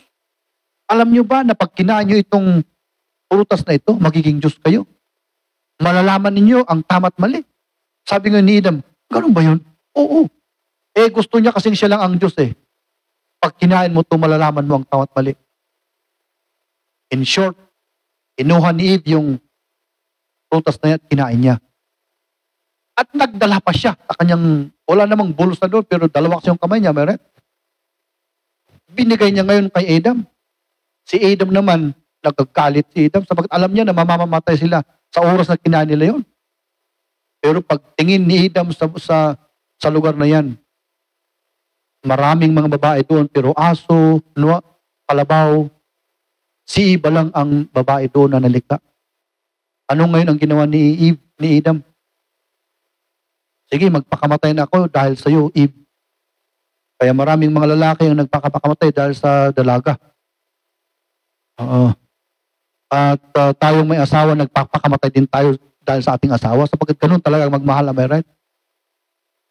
Alam nyo ba na pag kinain nyo itong prutas na ito, magiging Diyos kayo? Malalaman ninyo ang tama't mali. Sabi nga ni Adam, ganun ba yun? Oo. Gusto niya kasing siya lang ang Diyos eh. Pag kinain mo ito, malalaman mo ang tama't mali. In short, inuha ni Eve yung prutas na yan at kinain niya. At nagdala pa siya sa kanyang, wala namang bulos na doon, pero dalawa kasi yung kamay niya, meron. Binigay niya ngayon kay Adam. Si Adam naman, nagkagalit si Adam, sapagat alam niya na mamamatay sila sa oras na kinain nila yon. Pero pag tingin ni Adam sa lugar na yan, maraming mga babae doon, pero aso, kalabaw, si Eva lang ang babae doon na nalikha. Ano ngayon ang ginawa ni Adam? Sige, magpakamatay na ako dahil sa iyo, Eve. Kaya maraming mga lalaki ang nagpakamatay dahil sa dalaga. At tayong may asawa, nagpapakamatay din tayo dahil sa ating asawa. Sapagkat ganun talaga magmahal, am I right?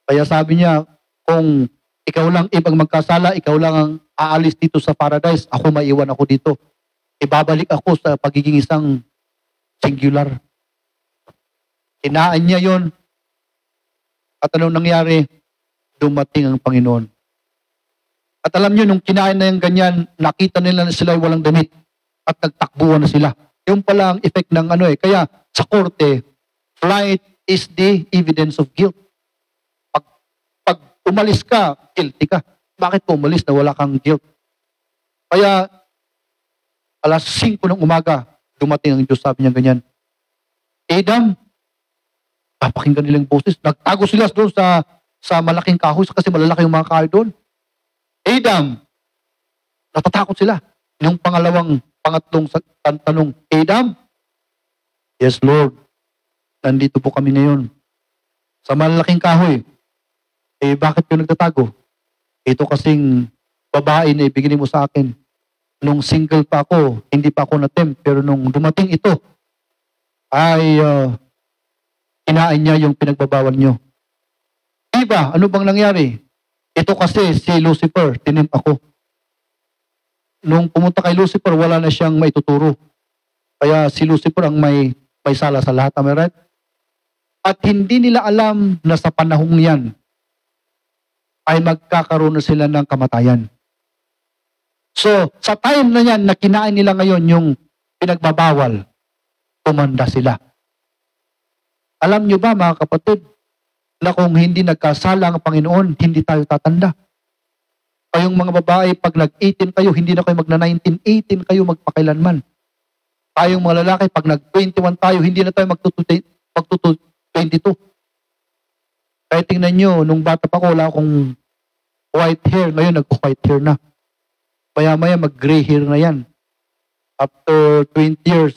Kaya sabi niya, kung ikaw lang, Eve, ang magkasala, ikaw lang ang aalis dito sa paradise, ako maiwan ako dito. Ibabalik ako sa pagiging isang singular. Kinaan niya yon. At anong nangyari? Dumating ang Panginoon. At alam niyo, nung kinain na yung ganyan, nakita nila na sila walang damit at nagtakbuhan na sila. Yung pala ang effect ng Kaya sa korte, flight is the evidence of guilt. Pag umalis ka, guilty ka. Bakit ka umalis na wala kang guilt? Kaya, alas 5 ng umaga, dumating ang Diyos, sabi niya ganyan, Adam, papakinggan nilang boses. Nagtago sila doon sa malaking kahoy kasi malalaki yung mga kahoy doon. Adam, natatakot sila. Yung pangatlong tanong, Adam? Yes, Lord. Nandito po kami ngayon. Sa malaking kahoy. Bakit yung nagtatago? Ito kasing babae na ibigay mo sa akin. Nung single pa ako, hindi pa ako na-tempt. Pero nung dumating ito, ay kinain niya yung pinagbabawal niyo. Diba, ano bang nangyari? Ito kasi si Lucifer, tinimp ako. Nung pumunta kay Lucifer, wala na siyang maituturo. Kaya si Lucifer ang may sala sa lahat. Am I right? At hindi nila alam na sa panahong yan ay magkakaroon na sila ng kamatayan. So, sa time na yan na kinain nila ngayon yung pinagbabawal, tumanda sila. Alam nyo ba mga kapatid, na kung hindi nagkasala ang Panginoon, hindi tayo tatanda. Kayong mga babae, pag nag-18 kayo, hindi na kayo magna-19, 18 kayo magpakailanman. Tayong mga lalaki, pag nag-21 tayo, hindi na tayo magtutu 22. Kaya tingnan nyo, nung bata pa ko, wala akong white hair. Ngayon, nag-white hair na. Maya-maya, mag-gray hair na yan. After 20 years,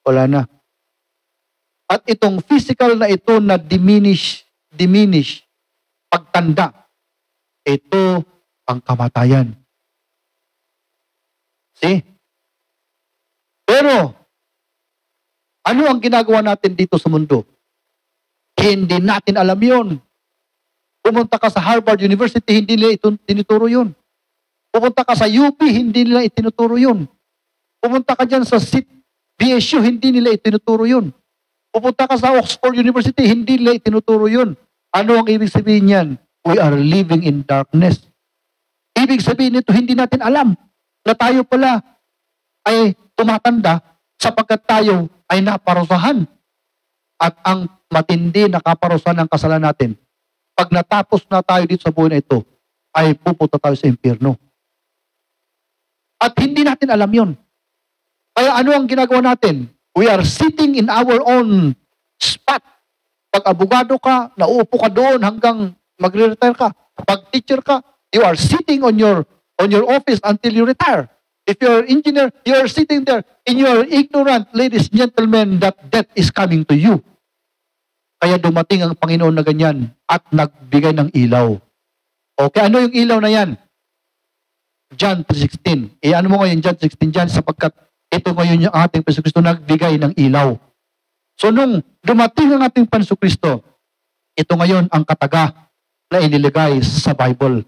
wala na. At itong physical na ito na diminish, pagtanda, ito ang kamatayan. See? Pero, ano ang ginagawa natin dito sa mundo? Hindi natin alam yun. Pumunta ka sa Harvard University, hindi nila tinuturo yun. Pumunta ka sa UP, hindi nila itinuturo yun. Pumunta ka dyan sa BSU, hindi nila itinuturo yun. Pupunta ka sa Oxford University, hindi nila itinuturo yun. Ano ang ibig sabihin yan? We are living in darkness. Ibig sabihin nito, hindi natin alam na tayo pala ay tumatanda sapagkat tayo ay naparusahan. At ang matindi na kaparusahan ng kasalanan natin, pag natapos na tayo dito sa buhay na ito, ay pupunta tayo sa impyerno. At hindi natin alam yon. Kaya ano ang ginagawa natin? We are sitting in our own spot. Pag abogado ka, nauupo ka doon hanggang magre-retire ka. Pag teacher ka, you are sitting on your office until you retire. If you're an engineer, you are sitting there and you are ignorant, ladies and gentlemen, that death is coming to you. Kaya dumating ang Panginoon na ganyan at nagbigay ng ilaw. Okay, ano yung ilaw na yan? John 3:16. Ano mo ngayon John 3:16 dyan sapagkat ito ngayon yung ating Panginoon Kristo nagbigay ng ilaw. So nung dumating ang ating Panginoon Kristo, ito ngayon ang kataga na inilagay sa Bible.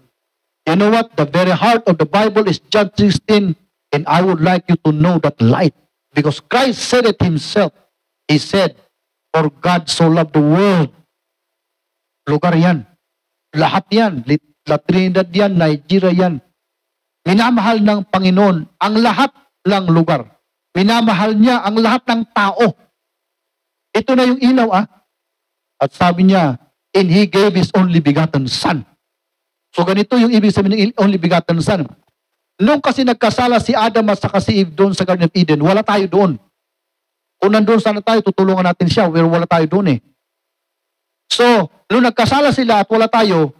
You know what? The very heart of the Bible is John 3:16, and I would like you to know that light. Because Christ said it himself. He said, for God so loved the world. Lugar yan. Lahat yan. La Trinidad yan, Nigeria yan. Minamahal ng Panginoon ang lahat ng lugar. Minamahal niya ang lahat ng tao. Ito na yung ilaw At sabi niya, and He gave His only begotten Son. So ganito yung ibig sabihin ng only begotten Son. Nung kasi nagkasala si Adam at saka si Eve doon sa Garden of Eden, wala tayo doon. Kung nandun sana tayo, tutulungan natin siya, pero wala tayo doon So, nung nagkasala sila at wala tayo,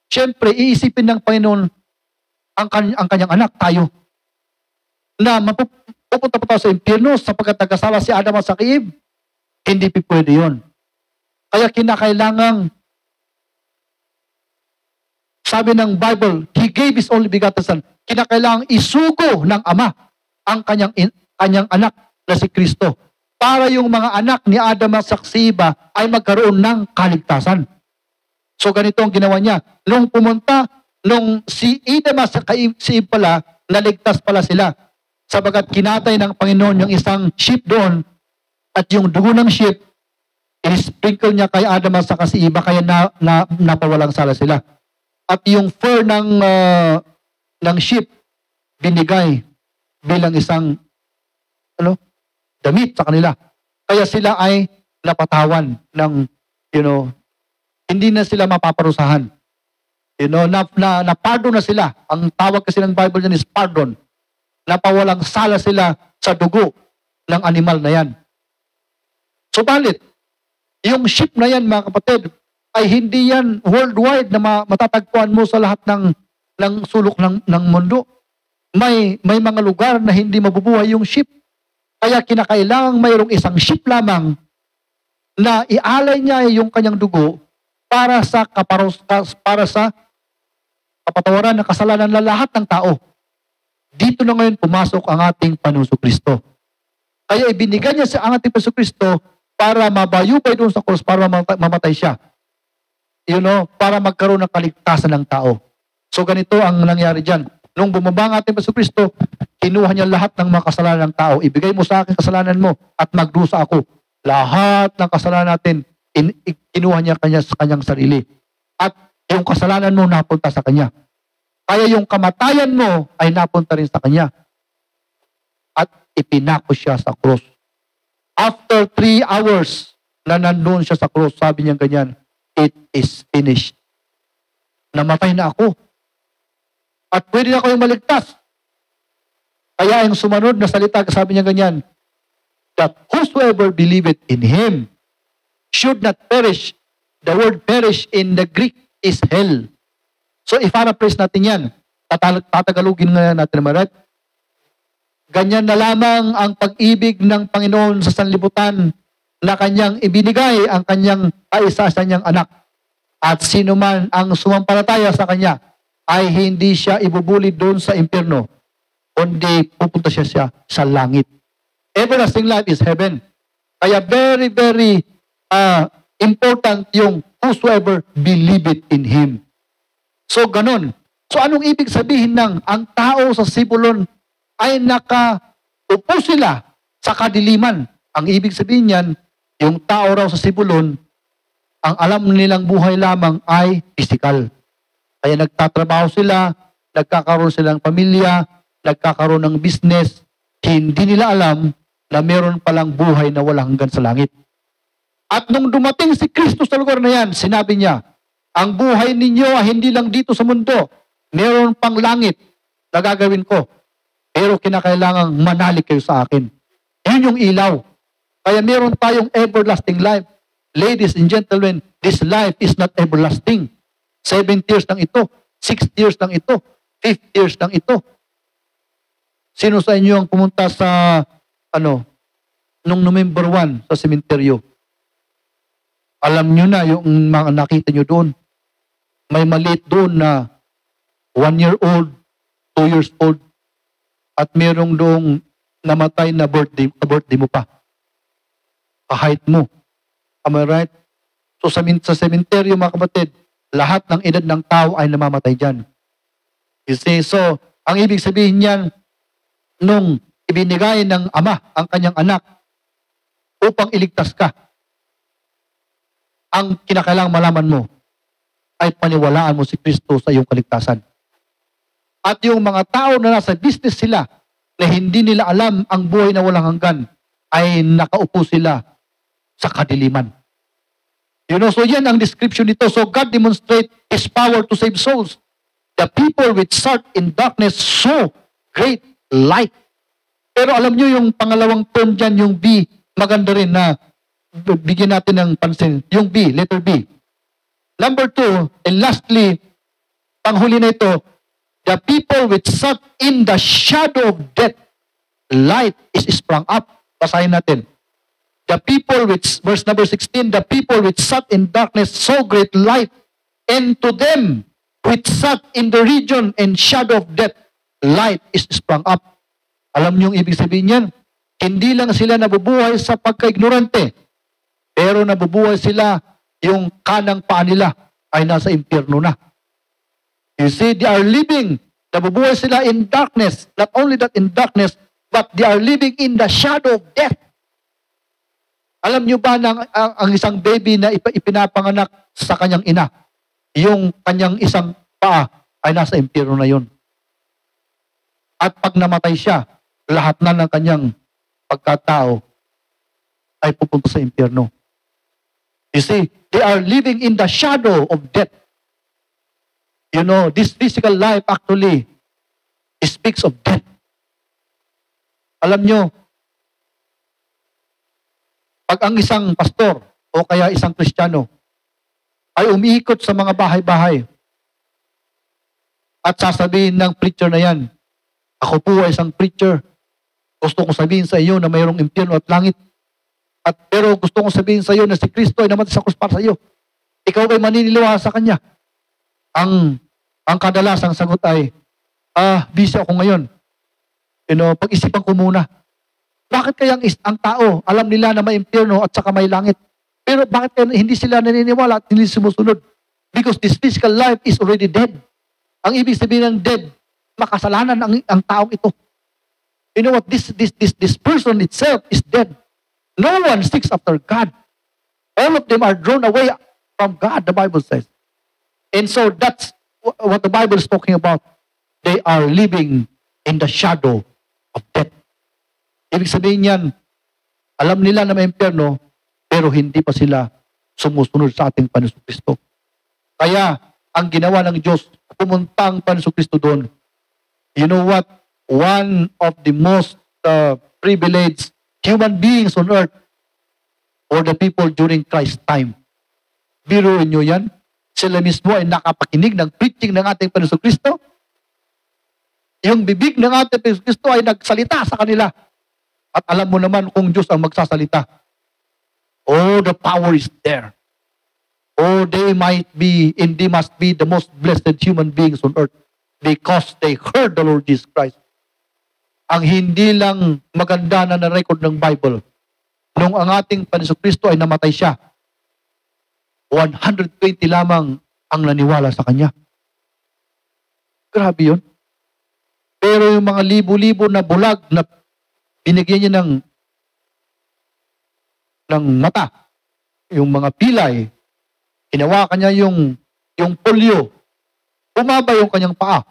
syempre, iisipin ng Panginoon ang kanyang anak, tayo. Na pupunta pa tayo sa impyerno sapagkat nagkasala si Adam at saka Eve. Hindi pwede yun. Kaya kinakailangang, sabi ng Bible, He gave His only begotten Son. Kinakailangang isugo ng Ama ang kanyang anak na si Kristo para yung mga anak ni Adam at si Eva ay magkaroon ng kaligtasan. So ganito ang ginawa niya. Nung pumunta, nung si Adam at si Eve pala, naligtas pala sila. Sabagat kinatay ng Panginoon yung isang sheep doon at yung dugo ng sheep, in-sprinkle niya kay Adam at saka si Eva kaya napawalang sala sila. At yung fur ng sheep, binigay bilang isang damit sa kanila. Kaya sila ay napatawan ng, hindi na sila mapaparusahan. Na-pardon na sila. Ang tawag kasi ng Bible yan is pardon. Napawalang sala sila sa dugo ng animal na yan. Subalit, yung sheep na yan, mga kapatid, ay hindi yan worldwide na matatagpuan mo sa lahat ng sulok ng mundo. May mga lugar na hindi mabubuhay yung sheep. Kaya kinakailangang mayroong isang sheep lamang na ialay niya yung kanyang dugo para sa kapatawaran ng kasalanan ng lahat ng tao. Dito na ngayon pumasok ang ating Panginoong Kristo. Kaya ibinigay niya ang ating Panginoong Kristo para mabayubay doon sa krus, para mamatay siya. para magkaroon ng kaligtasan ng tao. So ganito ang nangyari dyan. Nung bumaba ang ating Kristo, kinuha niya lahat ng mga kasalanan ng tao. Ibigay mo sa akin kasalanan mo at magdusa ako. Lahat ng kasalanan natin, kinuha niya sa kanyang sarili. At yung kasalanan mo napunta sa kanya. Kaya yung kamatayan mo ay napunta rin sa kanya. At ipinako siya sa krus. After 3 hours na nandun siya sa krus, sabi niya ganyan, it is finished. Namatay na ako. At pwede na kayong maligtas. Kaya yung sumunod na salita, sabi niya ganyan, that whosoever believeth in Him should not perish. The word perish in the Greek is hell. So i-paraphrase natin yan. Tatagalugin nga natin naman, right? Ganyan na lamang ang pag-ibig ng Panginoon sa sanlibutan na kanyang ibinigay ang kanyang kaisa-isa niyang anak. At sino man ang sumampalataya sa kanya ay hindi siya ibubulid doon sa impyerno, kundi pupunta siya sa langit. Everlasting life is heaven. Kaya very, very important yung whosoever believeth in Him. So, ganun. So, anong ibig sabihin ng ang tao sa Sibulon ay nakaupo sila sa kadiliman? Ang ibig sabihin niyan, yung tao raw sa Sibulon, ang alam nilang buhay lamang ay physical. Kaya nagtatrabaho sila, nagkakaroon silang pamilya, nagkakaroon ng business, hindi nila alam na meron palang buhay na walang hanggan sa langit. At nung dumating si Kristo sa lugar na yan, sinabi niya, ang buhay ninyo ay hindi lang dito sa mundo, meron pang langit na gagawin ko. Pero kinakailangang manalig kayo sa akin. Yun yung ilaw. Kaya meron tayong everlasting life. Ladies and gentlemen, this life is not everlasting. 7 years lang ito, 6 years lang ito, 5 years lang ito. Sino sa inyo ang pumunta sa, nung November 1 sa sementeryo? Alam nyo na yung mga nakita nyo doon. May maliit doon na 1 year old, 2 years old, at merong doong namatay na birthday mo pa. Kahit mo. Am I right? So sa sementeryo, mga kapatid, lahat ng edad ng tao ay namamatay dyan. You see, so, ang ibig sabihin niyan, nung ibinigay ng Ama ang kanyang anak upang iligtas ka, ang kinakailangang malaman mo ay paniwalaan mo si Kristo sa iyong kaligtasan. At yung mga tao na nasa business sila na hindi nila alam ang buhay na walang hanggan, ay nakaupo sila sa kadiliman. So yan ang description nito. So God demonstrate His power to save souls. The people which sat in darkness saw great light. Pero alam nyo yung pangalawang term dyan, yung B, maganda rin na bigyan natin ng pansin. Yung B, letter B. Number 2, and lastly, panghuli na ito, the people which sat in the shadow of death, light is sprung up. Basahin natin. The people which, verse number 16, the people which sat in darkness saw great light, and to them which sat in the region and shadow of death, light is sprung up. Alam niyo yung ibig sabihin niyan? Hindi lang sila nabubuhay sa pagka-ignorante, pero nabubuhay sila yung kanang paa nila ay nasa impyerno na. You see, they are living, nabubuhay sila in darkness, not only that in darkness, but they are living in the shadow of death. Alam niyo ba na ang isang baby na ipinapanganak sa kanyang ina, yung kanyang isang paa ay nasa impyerno na yun. At pag namatay siya, lahat na ng kanyang pagkatao ay pupunta sa impyerno. You see, they are living in the shadow of death. This physical life actually speaks of death. Alam niyo, pag ang isang pastor o kaya isang Kristiyano ay umiikot sa mga bahay-bahay at sasabihin ng preacher na yan, ako po ay isang preacher, gusto kong sabihin sa iyo na mayroong impyerno at langit. Pero gusto kong sabihin sa iyo na si Kristo ay namatay sa krus para sa iyo. Ikaw ay maniniwala sa Kanya. Ang kadalasang sagot ay, busy ako ngayon. Pag-isipan ko muna. Bakit kaya ang tao, alam nila na may impyerno at saka may langit? Pero bakit kaya hindi sila naniniwala at hindi sumusunod? Because this physical life is already dead. Ang ibig sabihin ng dead, makasalanan ang taong ito. You know what? This person itself is dead. No one seeks after God. All of them are drawn away from God, the Bible says. And so that's what the Bible is talking about. They are living in the shadow of death. Ibig sabihin yan, alam nila na may impyerno, pero hindi pa sila sumusunod sa ating Panginoon Kristo. Kaya, ang ginawa ng Diyos, pumunta ang Panginoon Kristo doon. You know what? One of the most privileged human beings on earth or the people during Christ's time. Biruin nyo yan. Sila mismo ay nakapakinig ng preaching ng ating Panginoon Kristo. Yung bibig ng ating Panginoon Kristo ay nagsalita sa kanila. At alam mo naman kung Diyos ang magsasalita. Oh, the power is there. Oh, they must be the most blessed human beings on earth because they heard the Lord Jesus Christ. Ang hindi lang maganda na na-record ng Bible, nung ang ating Panginoon Kristo ay namatay siya, 120 lamang ang naniwala sa Kanya. Grabe yun. Pero yung mga libo-libo na bulag na binigyan niya ng mata, yung mga pilay, hinawakan niya yung polio, bumaba yung kanyang paa.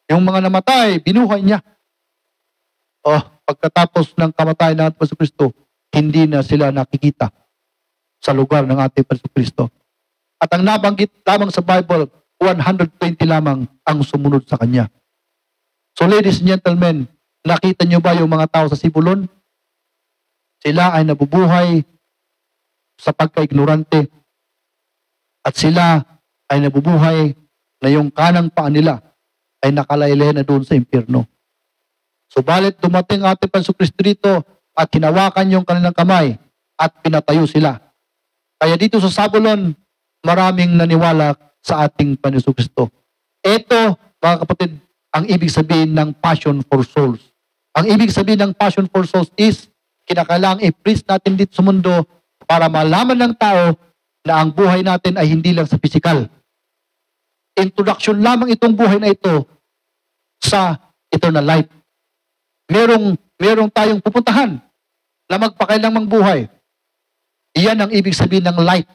Yung mga namatay, binuhay niya. Oh, pagkatapos ng kamatayan ng ating Panginoon Kristo, hindi na sila nakikita sa lugar ng ating Panginoon Kristo. At ang nabanggit lamang sa Bible, 120 lamang ang sumunod sa Kanya. So ladies and gentlemen, nakita niyo ba yung mga tao sa Sibulon? Sila ay nabubuhay sa pagka-ignorante. At sila ay nabubuhay na yung kanang paa nila ay nakalaylay na doon sa impyerno. Subalit dumating ating Panginoon Kristo dito at hinawakan yung kanilang kamay at pinatayo sila. Kaya dito sa Zabulon, maraming naniwala sa ating Panginoon Kristo. Ito, mga kapatid, ang ibig sabihin ng passion for souls. Ang ibig sabihin ng passion for souls is kinakailangang i-preach natin dito sa mundo para malaman ng tao na ang buhay natin ay hindi lang sa physical. Introduction lamang itong buhay na ito sa eternal life. Merong tayong pupuntahan na magpakailangang buhay. Iyan ang ibig sabihin ng light.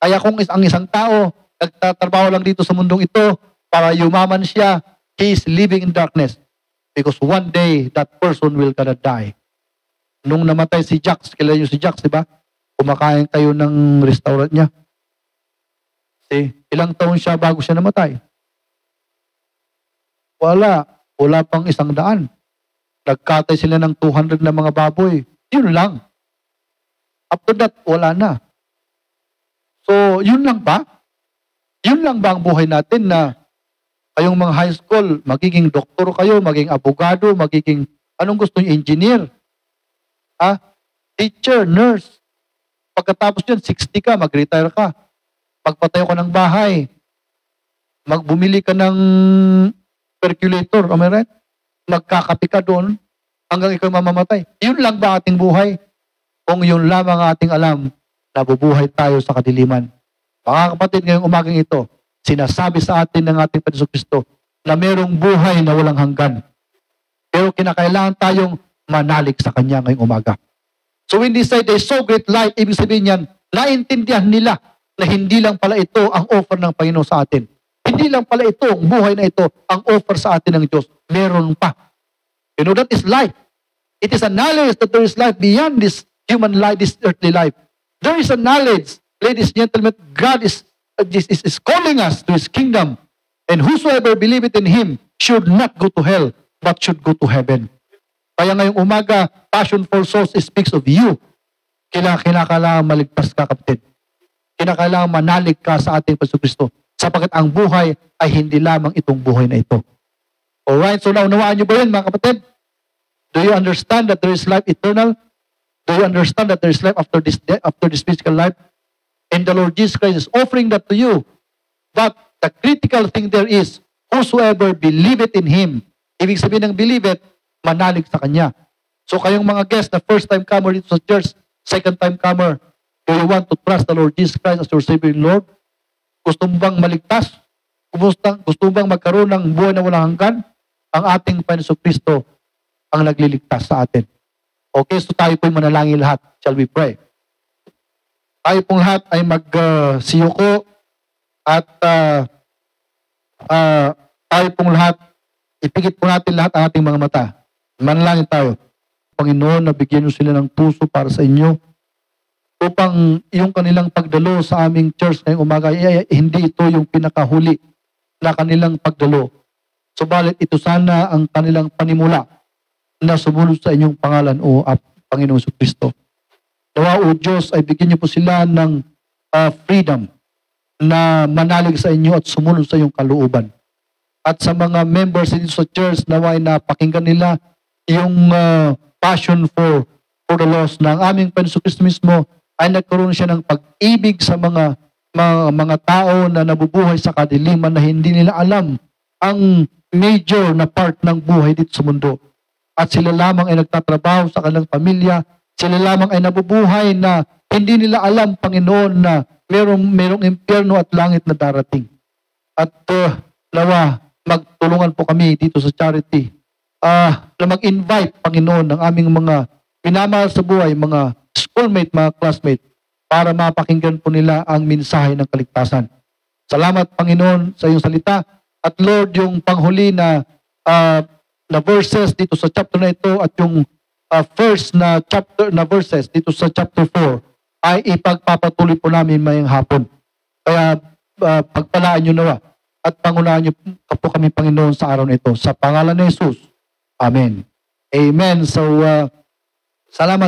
Kaya kung ang isang tao nagtatrabaho lang dito sa mundong ito para yumaman siya, he is living in darkness. Because one day, that person will gonna die. Nung namatay si Jax, kilala niyo si Jax, di ba? Kumakain kayo ng restaurant niya. Ilang taon siya bago siya namatay? Wala pang 100. Nagkatay sila ng 200 na mga baboy. Yun lang. After that, wala na. So, yun lang ba? Yun lang ba ang buhay natin na kayong mga high school, magiging doktor kayo, magiging abogado, magiging, anong gusto niyo, engineer? Teacher, nurse. Pagkatapos yun, 60 ka, mag-retire ka. Pagpatayo ka ng bahay, magbumili ka ng percolator, am I right? Magkakapi ka doon hanggang ikaw mamamatay. Yun lang ba ating buhay? Kung yun lamang ating alam, nabubuhay tayo sa kadiliman. Mga kapatid, ngayong umagang ito, sinasabi sa atin ng ating Panginoon Kristo na merong buhay na walang hanggan. Pero kinakailangan tayong manalig sa Kanya ngayong umaga. So when they say they saw great light, ibig sabihin yan, naintindihan nila na hindi lang pala ito ang offer ng Panginoon sa atin. Hindi lang pala ito, ang buhay na ito, ang offer sa atin ng Diyos. Meron pa. You know, that is life. It is a knowledge that there is life beyond this human life, this earthly life. There is a knowledge, ladies and gentlemen, God is calling us to His kingdom. And whosoever believeth in Him should not go to hell, but should go to heaven. Kaya ngayong umaga, passion for souls speaks of you. Kinakailangan maligtas ka, kapatid. Kinakailangan manalig ka sa ating Panginoon Kristo. Sapagkat ang buhay ay hindi lamang itong buhay na ito. Alright, so naunawaan niyo ba yun, mga kapatid? Do you understand that there is life eternal? Do you understand that there is life after this death, after this physical life? And the Lord Jesus Christ is offering that to you. But the critical thing there is, whosoever believeth in Him. Ibig sabihin ng believeth, manalig sa Kanya. So kayong mga guests na first time comer dito sa church, second time comer, do you want to trust the Lord Jesus Christ as your Savior and Lord? Gusto mo bang maligtas? Gusto mo bang magkaroon ng buhay na walang hanggan? Ang ating Panginoon Kristo ang nagliligtas sa atin. Okay, so tayo po'y manalangin lahat. Shall we pray? Tayo pong lahat ay magsiyuko at tayo pong lahat, ipikit po natin lahat ang ating mga mata. Manalangin tayo. Panginoon, nabigyan niyo sila ng puso para sa inyo upang yung kanilang pagdalo sa aming church ngayong umaga, hindi ito yung pinakahuli na kanilang pagdalo. Subalit ito sana ang kanilang panimula na sumunod sa inyong pangalan o Panginoong Kristo. Nawa o Diyos ay bigyan niyo po sila ng freedom na manalig sa inyo at sumunod sa iyong kalooban. At sa mga members dito sa church, nawa ay napakinggan nila yung passion for the lost na ang aming Panginoong Kristo mismo ay nagkaroon siya ng pag-ibig sa mga tao na nabubuhay sa kadiliman na hindi nila alam ang major na part ng buhay dito sa mundo. At sila lamang ay nagtatrabaho sa kanilang pamilya, sila lamang ay nabubuhay na hindi nila alam, Panginoon, na merong impyerno at langit na darating. At nawa, magtulungan po kami dito sa charity na mag-invite, Panginoon, ng aming mga minamahal sa buhay, mga schoolmate, mga classmate, para mapakinggan po nila ang mensahe ng kaligtasan. Salamat, Panginoon, sa iyong salita. At Lord, yung panghuli na verses dito sa chapter na ito at yung first na chapter na verses dito sa chapter 4 ay ipagpapatuloy po namin mayang hapon. Kaya pagpalaan nyo nawa at pangunahan nyo po kami, Panginoon, sa araw na ito. Sa pangalan ni Jesus. Amen. Amen. So, salamat.